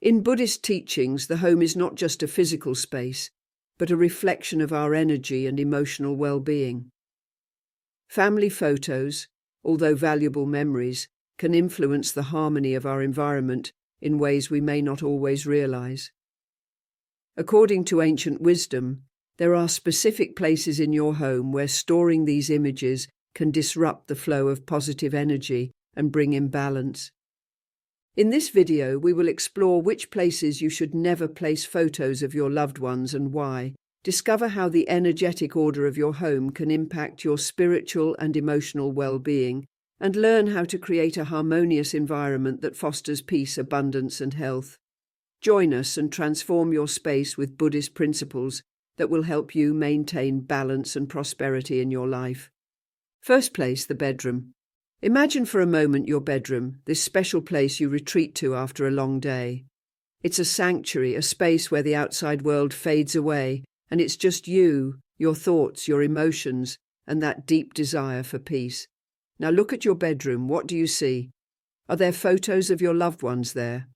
In Buddhist teachings, the home is not just a physical space, but a reflection of our energy and emotional well-being. Family photos, although valuable memories, can influence the harmony of our environment in ways we may not always realize. According to ancient wisdom, there are specific places in your home where storing these images can disrupt the flow of positive energy and bring imbalance. In this video, we will explore which places you should never place photos of your loved ones and why. Discover how the energetic order of your home can impact your spiritual and emotional well-being, and learn how to create a harmonious environment that fosters peace, abundance, and health. Join us and transform your space with Buddhist principles that will help you maintain balance and prosperity in your life. First place, the bedroom. Imagine for a moment your bedroom, this special place you retreat to after a long day. It's a sanctuary, a space where the outside world fades away, and it's just you, your thoughts, your emotions, and that deep desire for peace. Now look at your bedroom. What do you see? Are there photos of your loved ones there?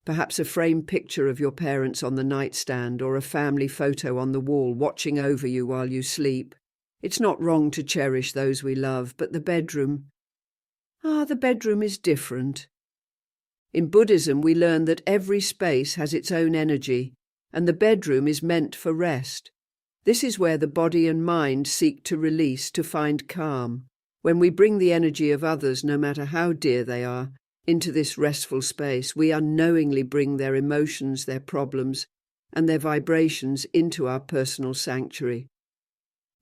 Perhaps a framed picture of your parents on the nightstand, or a family photo on the wall watching over you while you sleep. It's not wrong to cherish those we love, but the bedroom is different. In Buddhism, we learn that every space has its own energy, and the bedroom is meant for rest. This is where the body and mind seek to release, to find calm. When we bring the energy of others, no matter how dear they are, into this restful space, we unknowingly bring their emotions, their problems, and their vibrations into our personal sanctuary.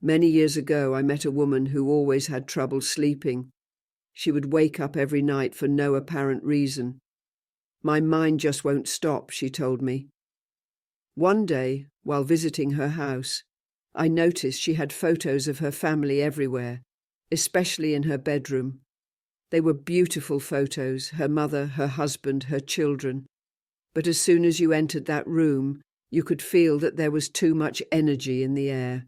Many years ago, I met a woman who always had trouble sleeping. She would wake up every night for no apparent reason. "My mind just won't stop," she told me. One day, while visiting her house, I noticed she had photos of her family everywhere, especially in her bedroom. They were beautiful photos, her mother, her husband, her children. But as soon as you entered that room, you could feel that there was too much energy in the air.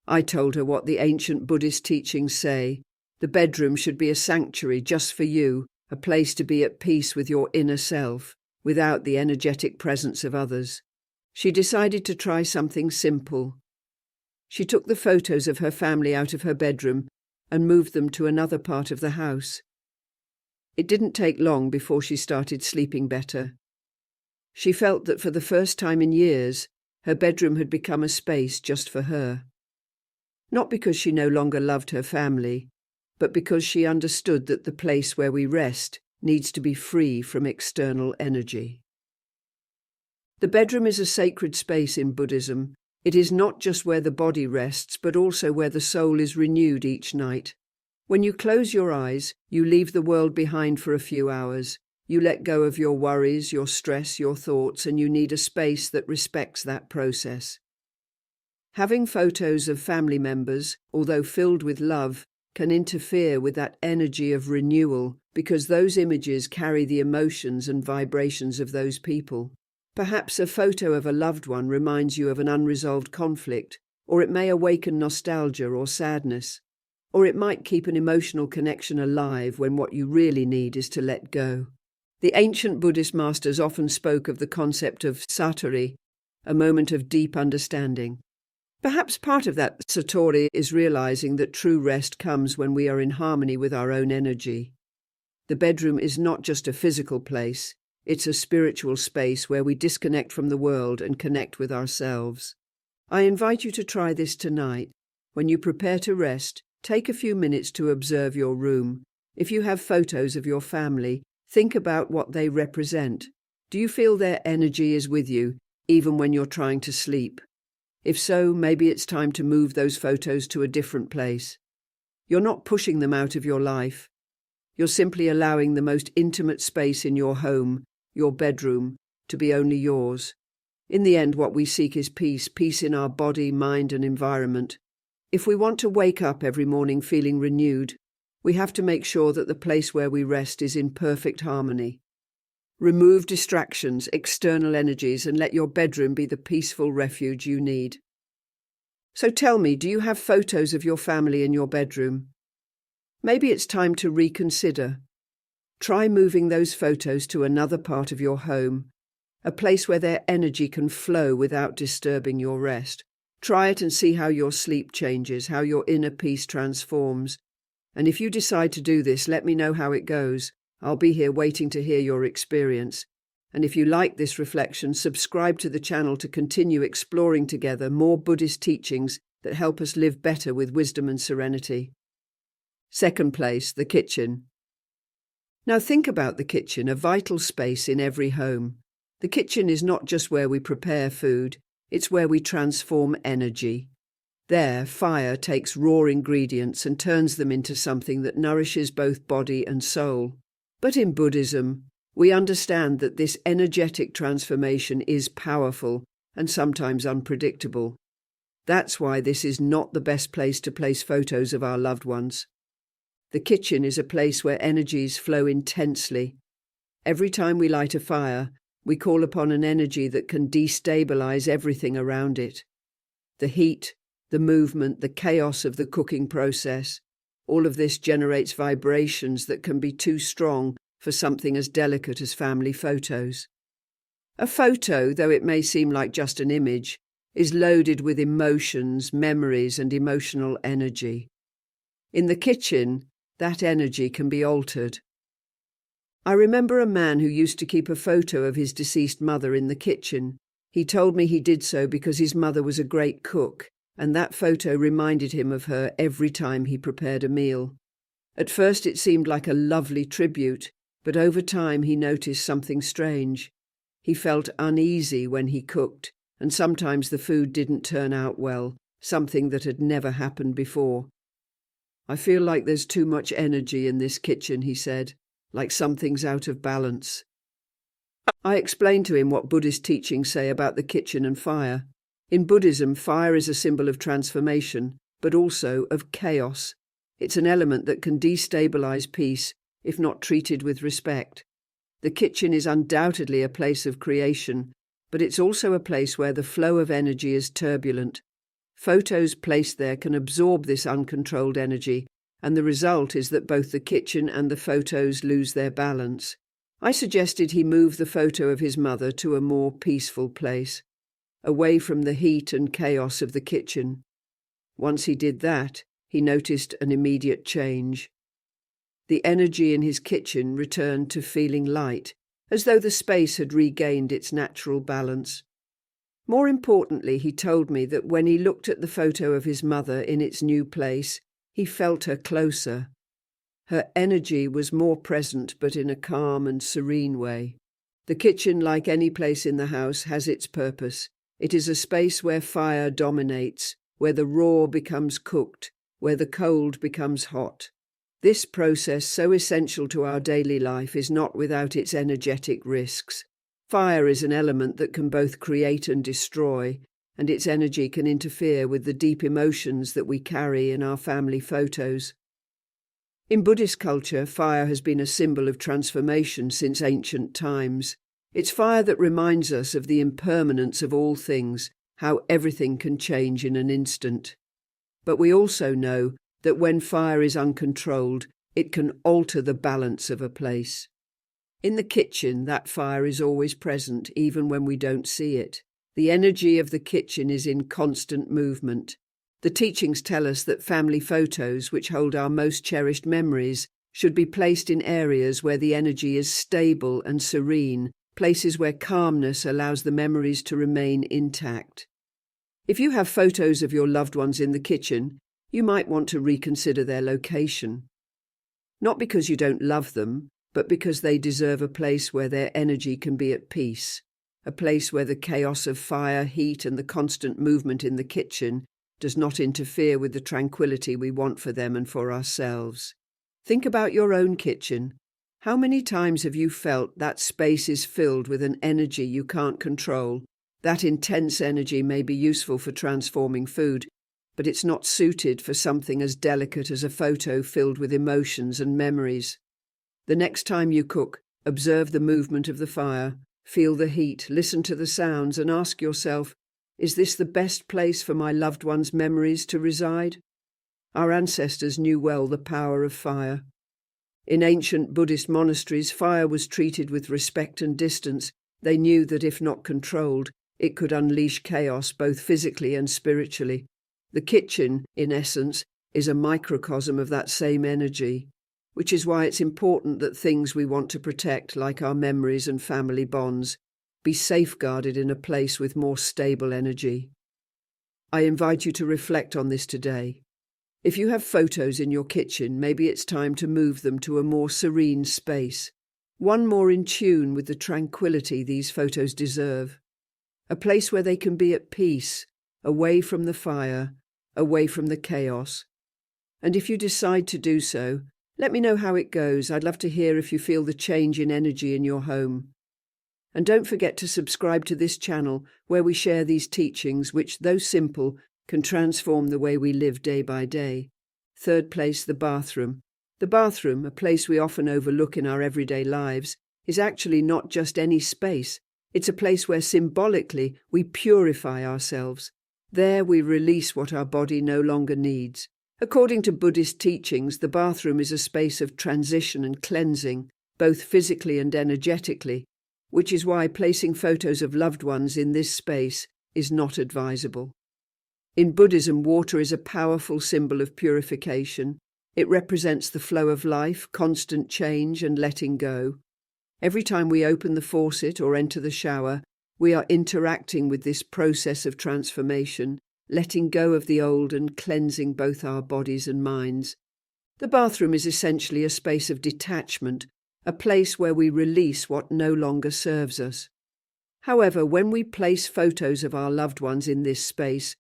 I told her what the ancient Buddhist teachings say. The bedroom should be a sanctuary just for you, a place to be at peace with your inner self, without the energetic presence of others. She decided to try something simple. She took the photos of her family out of her bedroom and moved them to another part of the house. It didn't take long before she started sleeping better. She felt that for the first time in years, her bedroom had become a space just for her. Not because she no longer loved her family, but because she understood that the place where we rest needs to be free from external energy. The bedroom is a sacred space in Buddhism. It is not just where the body rests, but also where the soul is renewed each night. When you close your eyes, you leave the world behind for a few hours. You let go of your worries, your stress, your thoughts, and you need a space that respects that process. Having photos of family members, although filled with love, can interfere with that energy of renewal because those images carry the emotions and vibrations of those people. Perhaps a photo of a loved one reminds you of an unresolved conflict, or it may awaken nostalgia or sadness, or it might keep an emotional connection alive when what you really need is to let go. The ancient Buddhist masters often spoke of the concept of satori, a moment of deep understanding. Perhaps part of that satori is realizing that true rest comes when we are in harmony with our own energy. The bedroom is not just a physical place, it's a spiritual space where we disconnect from the world and connect with ourselves. I invite you to try this tonight. When you prepare to rest, take a few minutes to observe your room. If you have photos of your family, think about what they represent. Do you feel their energy is with you, even when you're trying to sleep? If so, maybe it's time to move those photos to a different place. You're not pushing them out of your life. You're simply allowing the most intimate space in your home, your bedroom, to be only yours. In the end, what we seek is peace, peace in our body, mind, and environment. If we want to wake up every morning feeling renewed, we have to make sure that the place where we rest is in perfect harmony. Remove distractions, external energies, and let your bedroom be the peaceful refuge you need. So tell me, do you have photos of your family in your bedroom? Maybe it's time to reconsider. Try moving those photos to another part of your home, a place where their energy can flow without disturbing your rest. Try it and see how your sleep changes, how your inner peace transforms. And if you decide to do this, let me know how it goes. I'll be here waiting to hear your experience. And if you like this reflection, subscribe to the channel to continue exploring together more Buddhist teachings that help us live better with wisdom and serenity. Second place, the kitchen. Now think about the kitchen, a vital space in every home. The kitchen is not just where we prepare food, it's where we transform energy. There, fire takes raw ingredients and turns them into something that nourishes both body and soul. But in Buddhism, we understand that this energetic transformation is powerful and sometimes unpredictable. That's why this is not the best place to place photos of our loved ones. The kitchen is a place where energies flow intensely. Every time we light a fire, we call upon an energy that can destabilize everything around it. The heat, the movement, the chaos of the cooking process, all of this generates vibrations that can be too strong for something as delicate as family photos. A photo, though it may seem like just an image, is loaded with emotions, memories, and emotional energy. In the kitchen, that energy can be altered. I remember a man who used to keep a photo of his deceased mother in the kitchen. He told me he did so because his mother was a great cook, and that photo reminded him of her every time he prepared a meal. At first it seemed like a lovely tribute, but over time he noticed something strange. He felt uneasy when he cooked, and sometimes the food didn't turn out well, something that had never happened before. "I feel like there's too much energy in this kitchen," he said, "like something's out of balance." I explained to him what Buddhist teachings say about the kitchen and fire. In Buddhism, fire is a symbol of transformation, but also of chaos. It's an element that can destabilize peace if not treated with respect. The kitchen is undoubtedly a place of creation, but it's also a place where the flow of energy is turbulent. Photos placed there can absorb this uncontrolled energy, and the result is that both the kitchen and the photos lose their balance. I suggested he move the photo of his mother to a more peaceful place, away from the heat and chaos of the kitchen. Once he did that, he noticed an immediate change. The energy in his kitchen returned to feeling light, as though the space had regained its natural balance. More importantly, he told me that when he looked at the photo of his mother in its new place, he felt her closer. Her energy was more present, but in a calm and serene way. The kitchen, like any place in the house, has its purpose. It is a space where fire dominates, where the raw becomes cooked, where the cold becomes hot. This process, so essential to our daily life, is not without its energetic risks. Fire is an element that can both create and destroy, and its energy can interfere with the deep emotions that we carry in our family photos. In Buddhist culture, fire has been a symbol of transformation since ancient times. It's fire that reminds us of the impermanence of all things, how everything can change in an instant. But we also know that when fire is uncontrolled, it can alter the balance of a place. In the kitchen, that fire is always present, even when we don't see it. The energy of the kitchen is in constant movement. The teachings tell us that family photos, which hold our most cherished memories, should be placed in areas where the energy is stable and serene, places where calmness allows the memories to remain intact. If you have photos of your loved ones in the kitchen, you might want to reconsider their location. Not because you don't love them, but because they deserve a place where their energy can be at peace, a place where the chaos of fire, heat, and the constant movement in the kitchen does not interfere with the tranquility we want for them and for ourselves. Think about your own kitchen. How many times have you felt that space is filled with an energy you can't control? That intense energy may be useful for transforming food, but it's not suited for something as delicate as a photo filled with emotions and memories. The next time you cook, observe the movement of the fire, feel the heat, listen to the sounds, and ask yourself, is this the best place for my loved one's memories to reside? Our ancestors knew well the power of fire. In ancient Buddhist monasteries, fire was treated with respect and distance. They knew that if not controlled, it could unleash chaos both physically and spiritually. The kitchen, in essence, is a microcosm of that same energy, which is why it's important that things we want to protect, like our memories and family bonds, be safeguarded in a place with more stable energy. I invite you to reflect on this today. If you have photos in your kitchen, maybe it's time to move them to a more serene space, one more in tune with the tranquility these photos deserve. A place where they can be at peace, away from the fire, away from the chaos. And if you decide to do so, let me know how it goes. I'd love to hear if you feel the change in energy in your home. And don't forget to subscribe to this channel where we share these teachings which, though simple, can transform the way we live day by day. Third place, the bathroom. The bathroom, a place we often overlook in our everyday lives, is actually not just any space. It's a place where symbolically we purify ourselves. There we release what our body no longer needs. According to Buddhist teachings, the bathroom is a space of transition and cleansing, both physically and energetically, which is why placing photos of loved ones in this space is not advisable. In Buddhism, water is a powerful symbol of purification. It represents the flow of life, constant change, and letting go. Every time we open the faucet or enter the shower, we are interacting with this process of transformation, letting go of the old and cleansing both our bodies and minds. The bathroom is essentially a space of detachment, a place where we release what no longer serves us. However, when we place photos of our loved ones in this space,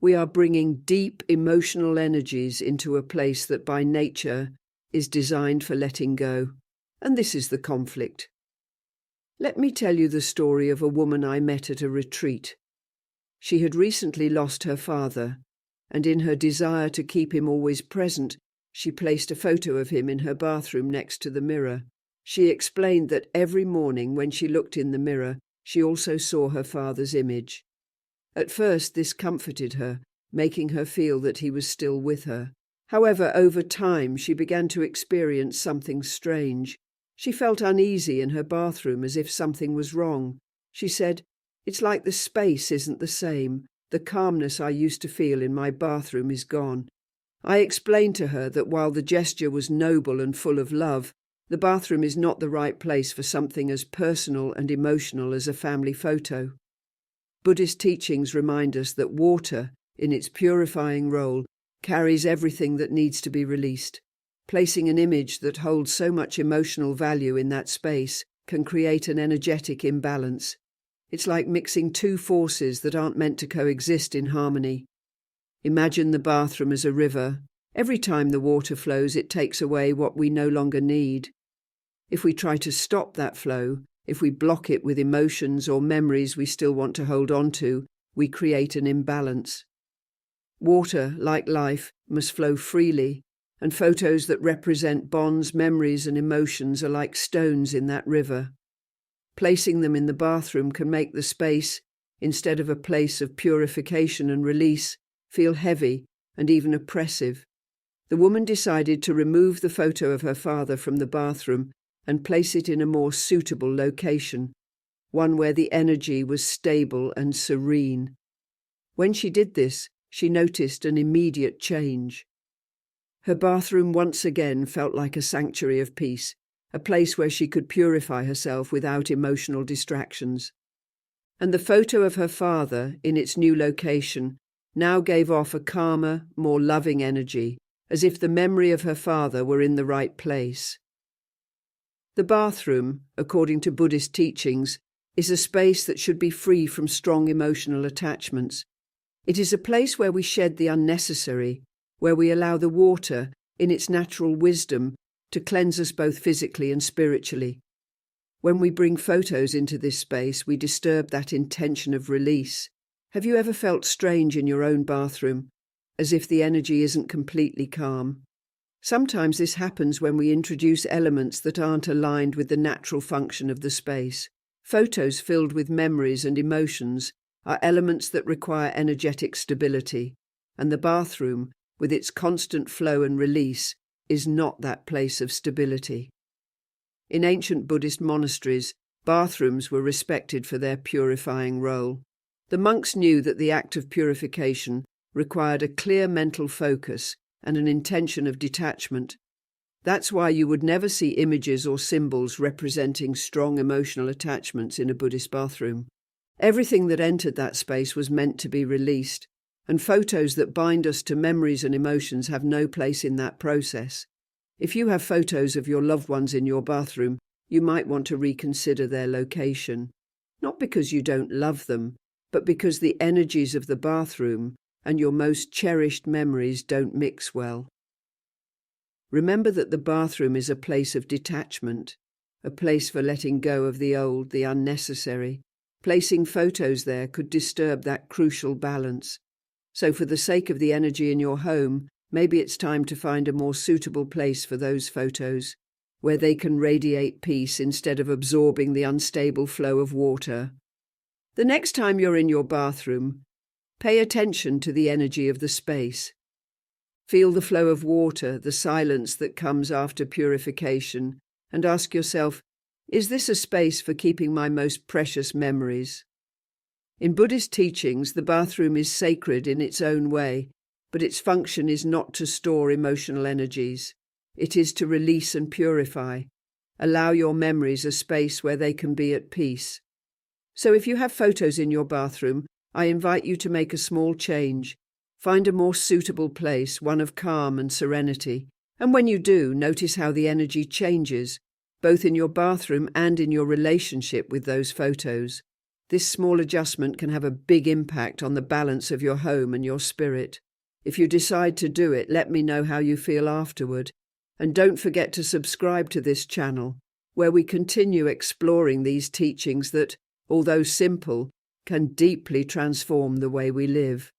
we are bringing deep emotional energies into a place that by nature is designed for letting go. And this is the conflict. Let me tell you the story of a woman I met at a retreat. She had recently lost her father, and in her desire to keep him always present, she placed a photo of him in her bathroom next to the mirror. She explained that every morning when she looked in the mirror, she also saw her father's image. At first, this comforted her, making her feel that he was still with her. However, over time, she began to experience something strange. She felt uneasy in her bathroom, as if something was wrong. She said, "It's like the space isn't the same. The calmness I used to feel in my bathroom is gone." I explained to her that while the gesture was noble and full of love, the bathroom is not the right place for something as personal and emotional as a family photo. Buddhist teachings remind us that water, in its purifying role, carries everything that needs to be released. Placing an image that holds so much emotional value in that space can create an energetic imbalance. It's like mixing two forces that aren't meant to coexist in harmony. Imagine the bathroom as a river. Every time the water flows, it takes away what we no longer need. If we try to stop that flow, if we block it with emotions or memories we still want to hold on to, we create an imbalance. Water, like life, must flow freely, and photos that represent bonds, memories, and emotions are like stones in that river. Placing them in the bathroom can make the space, instead of a place of purification and release, feel heavy and even oppressive. The woman decided to remove the photo of her father from the bathroom and place it in a more suitable location, one where the energy was stable and serene. When she did this, she noticed an immediate change. Her bathroom once again felt like a sanctuary of peace, a place where she could purify herself without emotional distractions. And the photo of her father, in its new location, now gave off a calmer, more loving energy, as if the memory of her father were in the right place. The bathroom, according to Buddhist teachings, is a space that should be free from strong emotional attachments. It is a place where we shed the unnecessary, where we allow the water, in its natural wisdom, to cleanse us both physically and spiritually. When we bring photos into this space, we disturb that intention of release. Have you ever felt strange in your own bathroom, as if the energy isn't completely calm? Sometimes this happens when we introduce elements that aren't aligned with the natural function of the space. Photos filled with memories and emotions are elements that require energetic stability, and the bathroom, with its constant flow and release, is not that place of stability. In ancient Buddhist monasteries, Bathrooms were respected for their purifying role. The monks knew that the act of purification required a clear mental focus and an intention of detachment. That's why you would never see images or symbols representing strong emotional attachments in a Buddhist bathroom. Everything that entered that space was meant to be released, and photos that bind us to memories and emotions have no place in that process. If you have photos of your loved ones in your bathroom, you might want to reconsider their location. Not because you don't love them, but because the energies of the bathroom and your most cherished memories don't mix well. Remember that the bathroom is a place of detachment, a place for letting go of the old, the unnecessary. Placing photos there could disturb that crucial balance. So for the sake of the energy in your home, maybe it's time to find a more suitable place for those photos, where they can radiate peace instead of absorbing the unstable flow of water. The next time you're in your bathroom, pay attention to the energy of the space. Feel the flow of water, the silence that comes after purification, and ask yourself, is this a space for keeping my most precious memories? In Buddhist teachings, the bathroom is sacred in its own way, but its function is not to store emotional energies. It is to release and purify. Allow your memories a space where they can be at peace. So if you have photos in your bathroom, I invite you to make a small change. Find a more suitable place, one of calm and serenity. And when you do, notice how the energy changes, both in your bathroom and in your relationship with those photos. This small adjustment can have a big impact on the balance of your home and your spirit. If you decide to do it, let me know how you feel afterward. And don't forget to subscribe to this channel, where we continue exploring these teachings that, although simple, can deeply transform the way we live.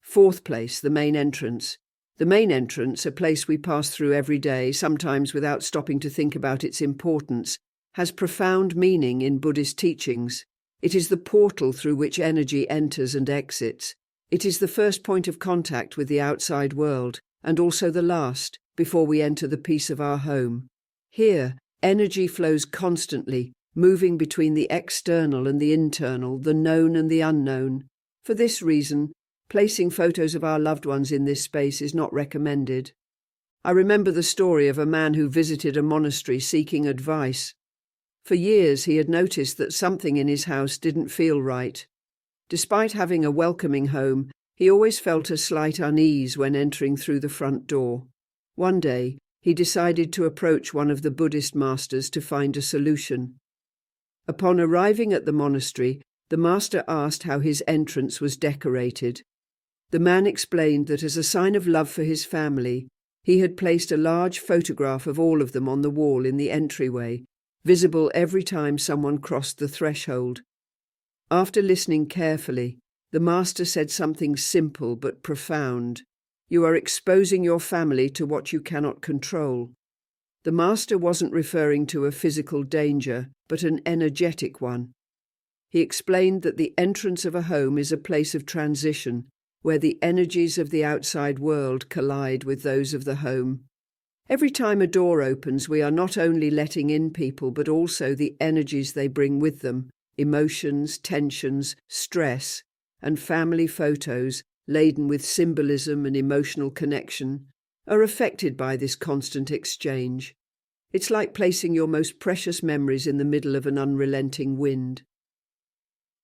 Fourth place, the main entrance. The main entrance, a place we pass through every day, sometimes without stopping to think about its importance, has profound meaning in Buddhist teachings. It is the portal through which energy enters and exits. It is the first point of contact with the outside world, and also the last, before we enter the peace of our home. Here, energy flows constantly, moving between the external and the internal, the known and the unknown. For this reason, placing photos of our loved ones in this space is not recommended. I remember the story of a man who visited a monastery seeking advice. For years he had noticed that something in his house didn't feel right. Despite having a welcoming home, he always felt a slight unease when entering through the front door. One day, he decided to approach one of the Buddhist masters to find a solution. Upon arriving at the monastery, the master asked how his entrance was decorated. The man explained that as a sign of love for his family, he had placed a large photograph of all of them on the wall in the entryway, visible every time someone crossed the threshold. After listening carefully, the master said something simple but profound. You are exposing your family to what you cannot control. The master wasn't referring to a physical danger, but an energetic one. He explained that the entrance of a home is a place of transition, where the energies of the outside world collide with those of the home. Every time a door opens, we are not only letting in people, but also the energies they bring with them, emotions, tensions, stress, and family photos, laden with symbolism and emotional connection, are affected by this constant exchange. It's like placing your most precious memories in the middle of an unrelenting wind.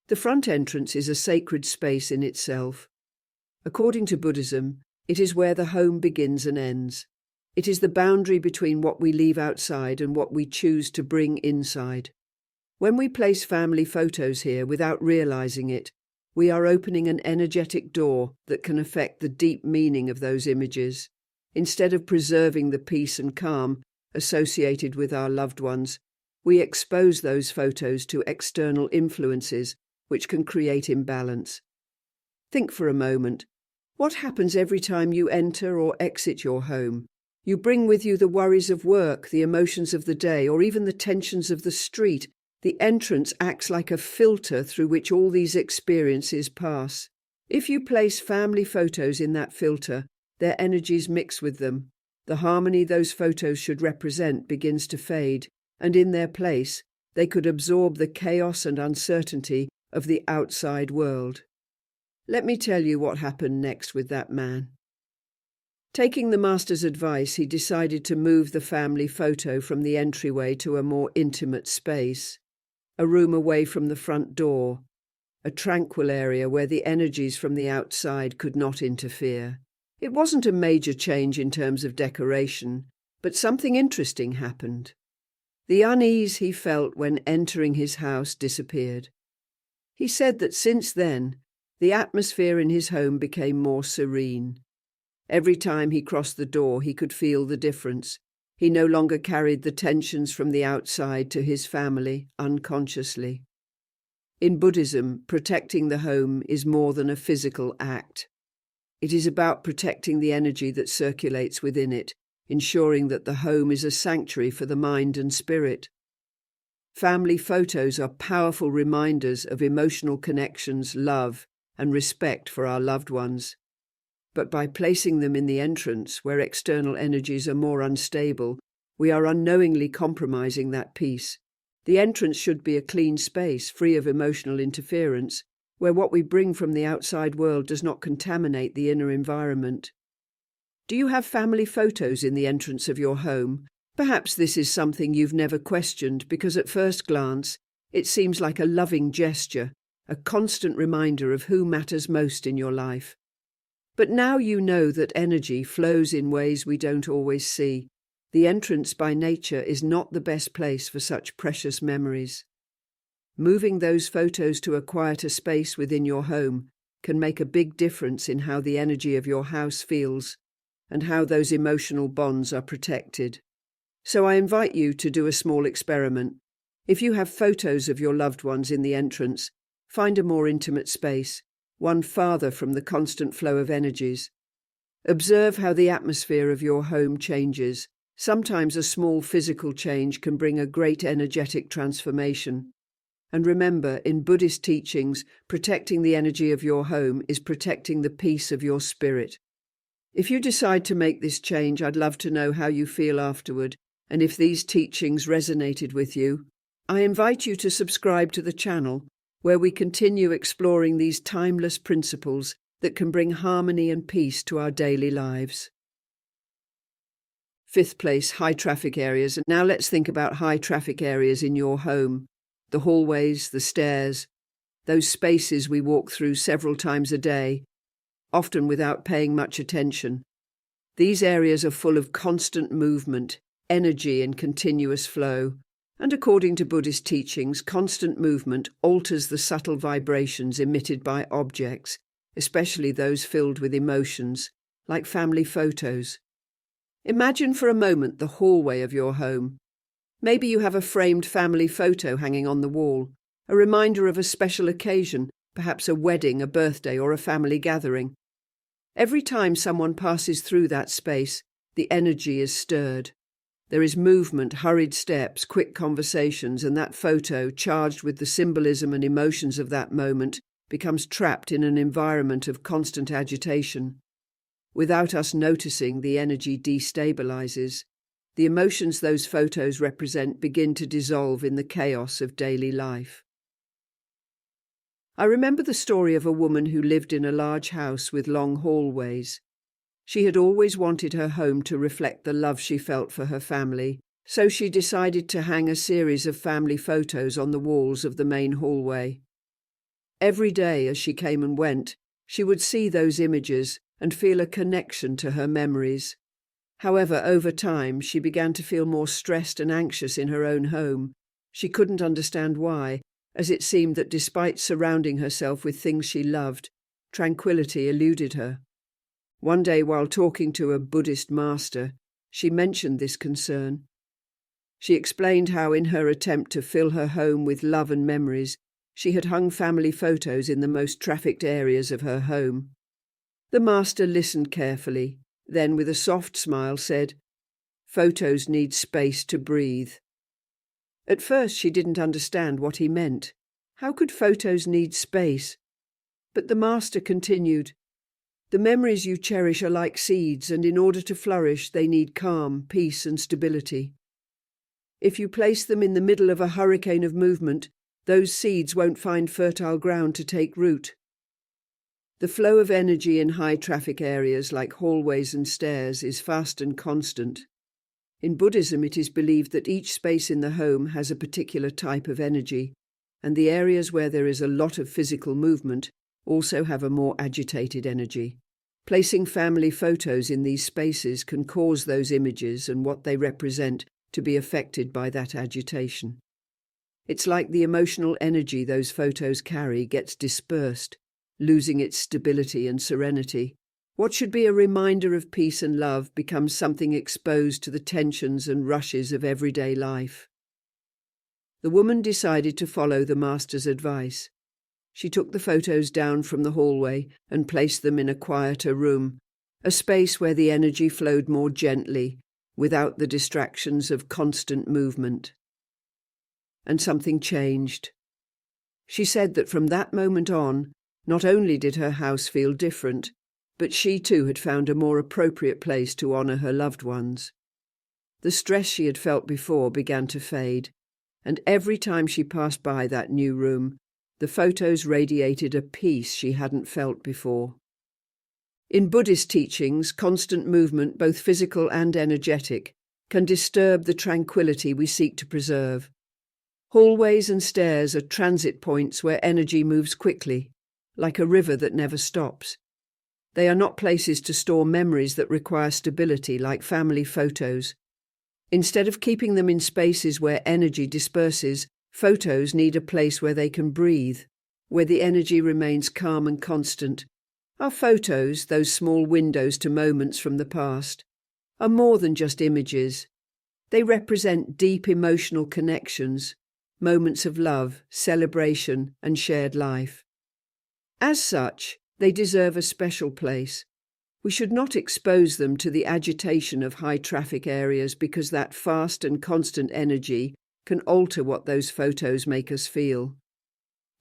The front entrance is a sacred space in itself. According to Buddhism, it is where the home begins and ends. It is the boundary between what we leave outside and what we choose to bring inside. When we place family photos here without realizing it, we are opening an energetic door that can affect the deep meaning of those images. Instead of preserving the peace and calm associated with our loved ones, we expose those photos to external influences which can create imbalance. Think for a moment. What happens every time you enter or exit your home? You bring with you the worries of work, the emotions of the day, or even the tensions of the street. The entrance acts like a filter through which all these experiences pass. If you place family photos in that filter, their energies mix with them. The harmony those photos should represent begins to fade, and in their place, They could absorb the chaos and uncertainty of the outside world. Let me tell you what happened next with that man. Taking the master's advice, he decided to move the family photo from the entryway to a more intimate space, a room away from the front door, a tranquil area where the energies from the outside could not interfere. It wasn't a major change in terms of decoration, but something interesting happened. The unease he felt when entering his house disappeared. He said that since then, the atmosphere in his home became more serene. Every time he crossed the door, he could feel the difference. He no longer carried the tensions from the outside to his family unconsciously. In Buddhism, protecting the home is more than a physical act. It is about protecting the energy that circulates within it, ensuring that the home is a sanctuary for the mind and spirit. Family photos are powerful reminders of emotional connections, love, and respect for our loved ones. But by placing them in the entrance, where external energies are more unstable, we are unknowingly compromising that peace. The entrance should be a clean space, free of emotional interference, where what we bring from the outside world does not contaminate the inner environment. Do you have family photos in the entrance of your home? Perhaps this is something you've never questioned because at first glance, it seems like a loving gesture, a constant reminder of who matters most in your life. But now you know that energy flows in ways we don't always see. The entrance by nature is not the best place for such precious memories. Moving those photos to a quieter space within your home can make a big difference in how the energy of your house feels and how those emotional bonds are protected. So I invite you to do a small experiment. If you have photos of your loved ones in the entrance, find a more intimate space, one farther from the constant flow of energies. Observe how the atmosphere of your home changes. Sometimes a small physical change can bring a great energetic transformation. And remember, in Buddhist teachings, protecting the energy of your home is protecting the peace of your spirit. If you decide to make this change, I'd love to know how you feel afterward, and if these teachings resonated with you. I invite you to subscribe to the channel, where we continue exploring these timeless principles that can bring harmony and peace to our daily lives. Fifth place, high traffic areas. And now let's think about high traffic areas in your home. The hallways, the stairs, those spaces we walk through several times a day, often without paying much attention. These areas are full of constant movement, energy and continuous flow. And according to Buddhist teachings, constant movement alters the subtle vibrations emitted by objects, especially those filled with emotions, like family photos. Imagine for a moment the hallway of your home. Maybe you have a framed family photo hanging on the wall, a reminder of a special occasion, perhaps a wedding, a birthday, or a family gathering. Every time someone passes through that space, the energy is stirred. There is movement, hurried steps, quick conversations, and that photo, charged with the symbolism and emotions of that moment, becomes trapped in an environment of constant agitation. Without us noticing, the energy destabilizes. The emotions those photos represent begin to dissolve in the chaos of daily life. I remember the story of a woman who lived in a large house with long hallways. She had always wanted her home to reflect the love she felt for her family, so she decided to hang a series of family photos on the walls of the main hallway. Every day as she came and went, she would see those images and feel a connection to her memories. However, over time, she began to feel more stressed and anxious in her own home. She couldn't understand why, as it seemed that despite surrounding herself with things she loved, tranquility eluded her. One day, while talking to a Buddhist master, she mentioned this concern. She explained how, in her attempt to fill her home with love and memories, she had hung family photos in the most trafficked areas of her home. The master listened carefully, then with a soft smile said, "Photos need space to breathe." At first she didn't understand what he meant. How could photos need space? But the master continued, "The memories you cherish are like seeds, and in order to flourish they need calm, peace and stability." If you place them in the middle of a hurricane of movement, those seeds won't find fertile ground to take root. The flow of energy in high traffic areas like hallways and stairs is fast and constant. In Buddhism, it is believed that each space in the home has a particular type of energy, and the areas where there is a lot of physical movement also have a more agitated energy. Placing family photos in these spaces can cause those images and what they represent to be affected by that agitation. It's like the emotional energy those photos carry gets dispersed, losing its stability and serenity. What should be a reminder of peace and love becomes something exposed to the tensions and rushes of everyday life. The woman decided to follow the master's advice. She took the photos down from the hallway and placed them in a quieter room, a space where the energy flowed more gently, without the distractions of constant movement. And something changed. She said that from that moment on, not only did her house feel different, but she too had found a more appropriate place to honor her loved ones. The stress she had felt before began to fade, and every time she passed by that new room, the photos radiated a peace she hadn't felt before. In Buddhist teachings, constant movement, both physical and energetic, can disturb the tranquility we seek to preserve. Hallways and stairs are transit points where energy moves quickly, like a river that never stops. They are not places to store memories that require stability, like family photos. Instead of keeping them in spaces where energy disperses, photos need a place where they can breathe, where the energy remains calm and constant. Our photos, those small windows to moments from the past, are more than just images. They represent deep emotional connections, moments of love, celebration, and shared life. As such, they deserve a special place. We should not expose them to the agitation of high traffic areas because that fast and constant energy can alter what those photos make us feel.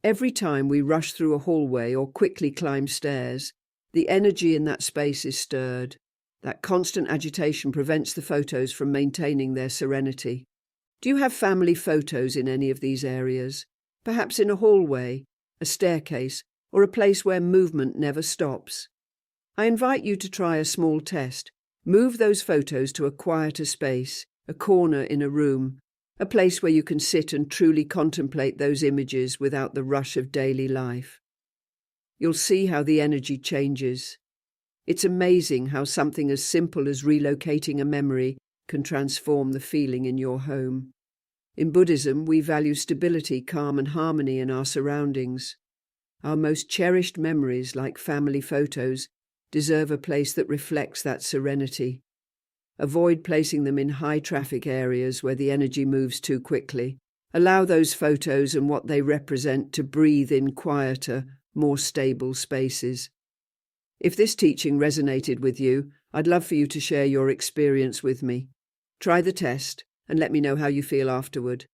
Every time we rush through a hallway or quickly climb stairs, the energy in that space is stirred. That constant agitation prevents the photos from maintaining their serenity. Do you have family photos in any of these areas? Perhaps in a hallway, a staircase, or a place where movement never stops? I invite you to try a small test. Move those photos to a quieter space, a corner in a room, a place where you can sit and truly contemplate those images without the rush of daily life. You'll see how the energy changes. It's amazing how something as simple as relocating a memory can transform the feeling in your home. In Buddhism, we value stability, calm, and harmony in our surroundings. Our most cherished memories, like family photos, deserve a place that reflects that serenity. Avoid placing them in high-traffic areas where the energy moves too quickly. Allow those photos and what they represent to breathe in quieter, more stable spaces. If this teaching resonated with you, I'd love for you to share your experience with me. Try the test and let me know how you feel afterward.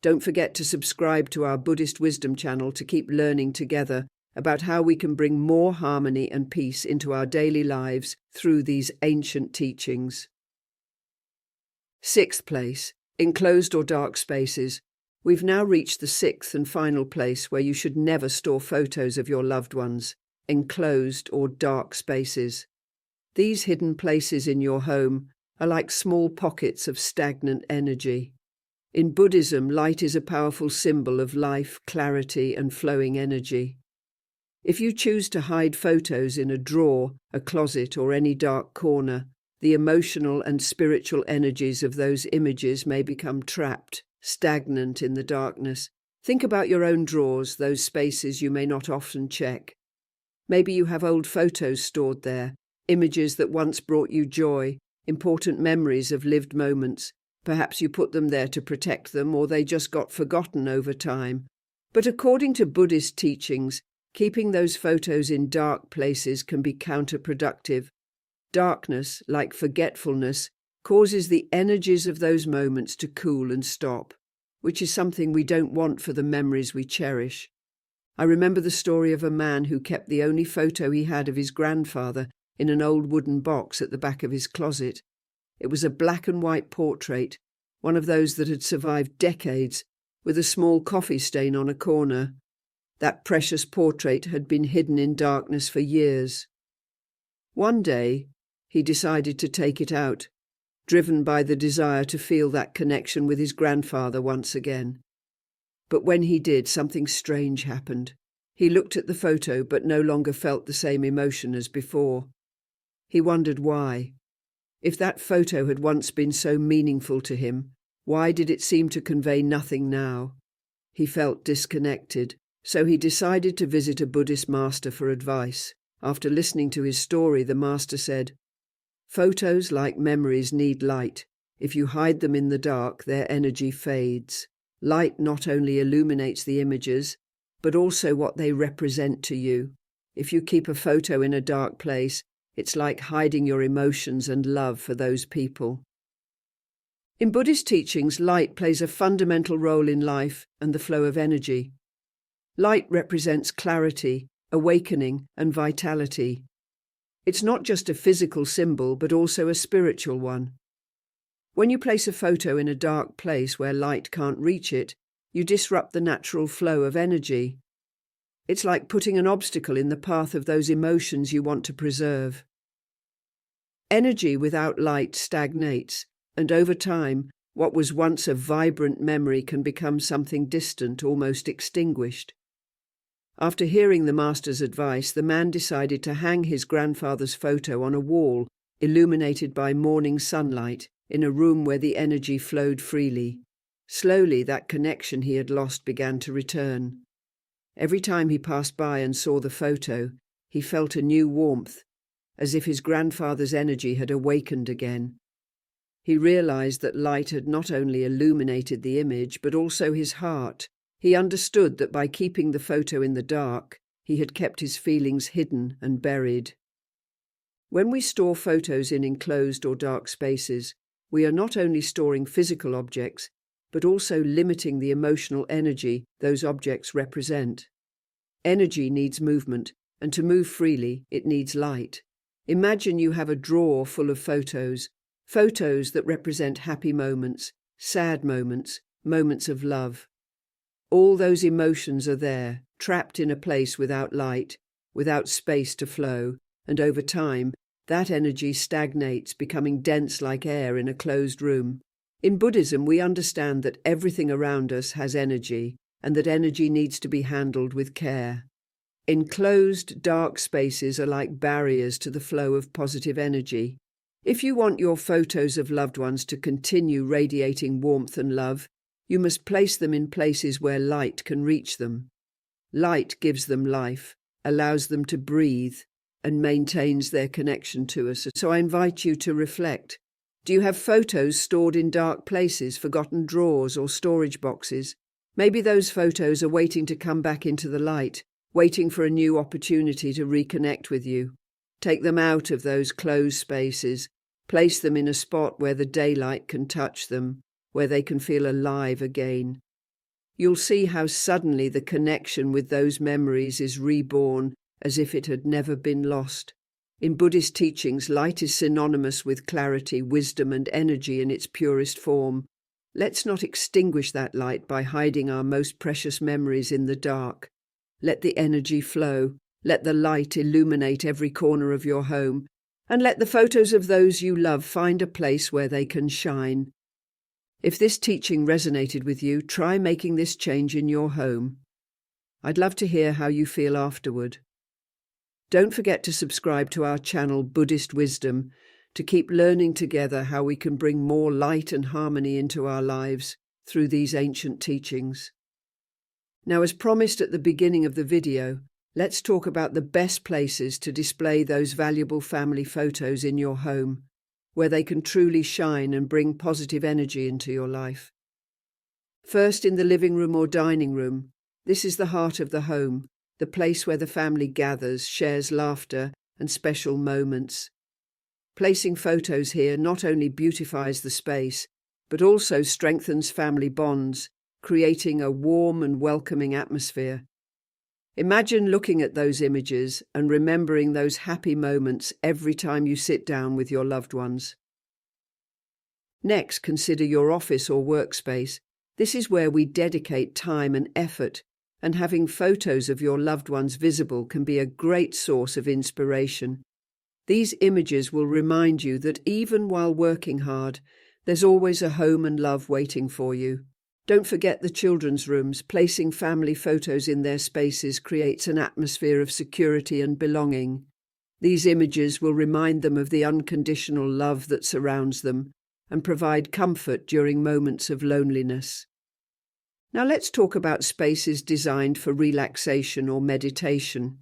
Don't forget to subscribe to our Buddhist Wisdom channel to keep learning together about how we can bring more harmony and peace into our daily lives through these ancient teachings. Sixth place, enclosed or dark spaces. We've now reached the sixth and final place where you should never store photos of your loved ones, enclosed or dark spaces. These hidden places in your home are like small pockets of stagnant energy. In Buddhism, light is a powerful symbol of life, clarity, and flowing energy. If you choose to hide photos in a drawer, a closet, or any dark corner, the emotional and spiritual energies of those images may become trapped, stagnant in the darkness. Think about your own drawers, those spaces you may not often check. Maybe you have old photos stored there, images that once brought you joy, important memories of lived moments. Perhaps you put them there to protect them, or they just got forgotten over time. But according to Buddhist teachings, keeping those photos in dark places can be counterproductive. Darkness, like forgetfulness, causes the energies of those moments to cool and stop, which is something we don't want for the memories we cherish. I remember the story of a man who kept the only photo he had of his grandfather in an old wooden box at the back of his closet. It was a black and white portrait, one of those that had survived decades, with a small coffee stain on a corner. That precious portrait had been hidden in darkness for years. One day, he decided to take it out, driven by the desire to feel that connection with his grandfather once again. But when he did, something strange happened. He looked at the photo but no longer felt the same emotion as before. He wondered why. If that photo had once been so meaningful to him, why did it seem to convey nothing now? He felt disconnected, so he decided to visit a Buddhist master for advice. After listening to his story, the master said, "Photos, like memories, need light. If you hide them in the dark, their energy fades. Light not only illuminates the images, but also what they represent to you. If you keep a photo in a dark place, it's like hiding your emotions and love for those people." In Buddhist teachings, light plays a fundamental role in life and the flow of energy. Light represents clarity, awakening, and vitality. It's not just a physical symbol, but also a spiritual one. When you place a photo in a dark place where light can't reach it, you disrupt the natural flow of energy. It's like putting an obstacle in the path of those emotions you want to preserve. Energy without light stagnates, and over time, what was once a vibrant memory can become something distant, almost extinguished. After hearing the master's advice, the man decided to hang his grandfather's photo on a wall, illuminated by morning sunlight, in a room where the energy flowed freely. Slowly, that connection he had lost began to return. Every time he passed by and saw the photo, he felt a new warmth, as if his grandfather's energy had awakened again. He realized that light had not only illuminated the image, but also his heart. He understood that by keeping the photo in the dark, he had kept his feelings hidden and buried. When we store photos in enclosed or dark spaces, we are not only storing physical objects, but also limiting the emotional energy those objects represent. Energy needs movement, and to move freely, it needs light. Imagine you have a drawer full of photos that represent happy moments, sad moments, moments of love. All those emotions are there, trapped in a place without light, without space to flow, and over time, that energy stagnates, becoming dense like air in a closed room. In Buddhism, we understand that everything around us has energy, and that energy needs to be handled with care. Enclosed, dark spaces are like barriers to the flow of positive energy. If you want your photos of loved ones to continue radiating warmth and love, you must place them in places where light can reach them. Light gives them life, allows them to breathe, and maintains their connection to us. So I invite you to reflect. Do you have photos stored in dark places, forgotten drawers or storage boxes? Maybe those photos are waiting to come back into the light, waiting for a new opportunity to reconnect with you. Take them out of those closed spaces. Place them in a spot where the daylight can touch them, where they can feel alive again. You'll see how suddenly the connection with those memories is reborn, as if it had never been lost. In Buddhist teachings, light is synonymous with clarity, wisdom, and energy in its purest form. Let's not extinguish that light by hiding our most precious memories in the dark. Let the energy flow. Let the light illuminate every corner of your home. And let the photos of those you love find a place where they can shine. If this teaching resonated with you, try making this change in your home. I'd love to hear how you feel afterward. Don't forget to subscribe to our channel Buddhist Wisdom to keep learning together how we can bring more light and harmony into our lives through these ancient teachings. Now, as promised at the beginning of the video, let's talk about the best places to display those valuable family photos in your home, where they can truly shine and bring positive energy into your life. First, in the living room or dining room. This is the heart of the home, the place where the family gathers, shares laughter and special moments. Placing photos here not only beautifies the space, but also strengthens family bonds, creating a warm and welcoming atmosphere. Imagine looking at those images and remembering those happy moments every time you sit down with your loved ones. Next, consider your office or workspace. This is where we dedicate time and effort, and having photos of your loved ones visible can be a great source of inspiration. These images will remind you that even while working hard, there's always a home and love waiting for you. Don't forget the children's rooms. Placing family photos in their spaces creates an atmosphere of security and belonging. These images will remind them of the unconditional love that surrounds them and provide comfort during moments of loneliness. Now let's talk about spaces designed for relaxation or meditation.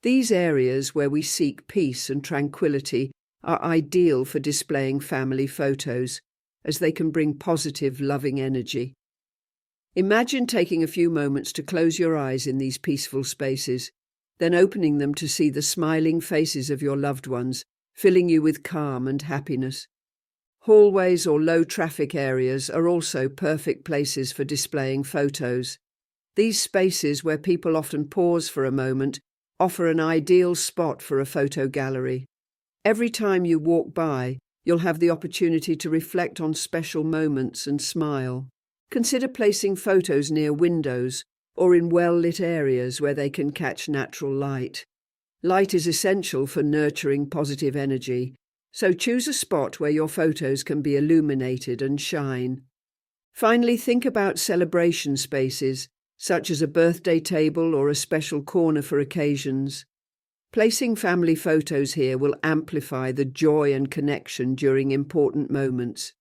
These areas where we seek peace and tranquility are ideal for displaying family photos, as they can bring positive, loving energy. Imagine taking a few moments to close your eyes in these peaceful spaces, then opening them to see the smiling faces of your loved ones, filling you with calm and happiness. Hallways or low-traffic areas are also perfect places for displaying photos. These spaces, where people often pause for a moment, offer an ideal spot for a photo gallery. Every time you walk by, you'll have the opportunity to reflect on special moments and smile. Consider placing photos near windows or in well-lit areas where they can catch natural light. Light is essential for nurturing positive energy, so choose a spot where your photos can be illuminated and shine. Finally, think about celebration spaces, such as a birthday table or a special corner for occasions. Placing family photos here will amplify the joy and connection during important moments.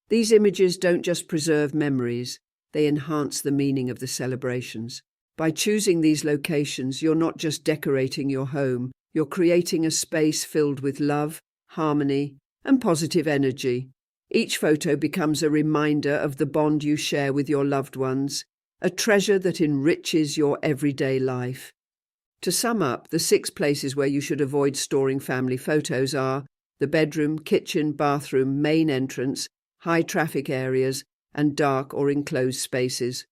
These images don't just preserve memories, they enhance the meaning of the celebrations. By choosing these locations, you're not just decorating your home, you're creating a space filled with love, harmony, and positive energy. Each photo becomes a reminder of the bond you share with your loved ones, a treasure that enriches your everyday life. To sum up, the 6 places where you should avoid storing family photos are the bedroom, kitchen, bathroom, main entrance, high traffic areas, and dark or enclosed spaces.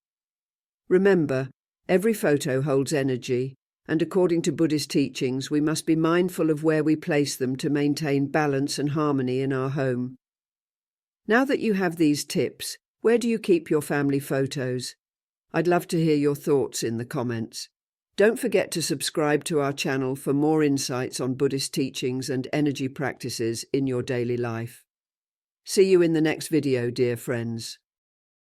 Remember, every photo holds energy, and according to Buddhist teachings, we must be mindful of where we place them to maintain balance and harmony in our home. Now that you have these tips, where do you keep your family photos? I'd love to hear your thoughts in the comments. Don't forget to subscribe to our channel for more insights on Buddhist teachings and energy practices in your daily life. See you in the next video, dear friends.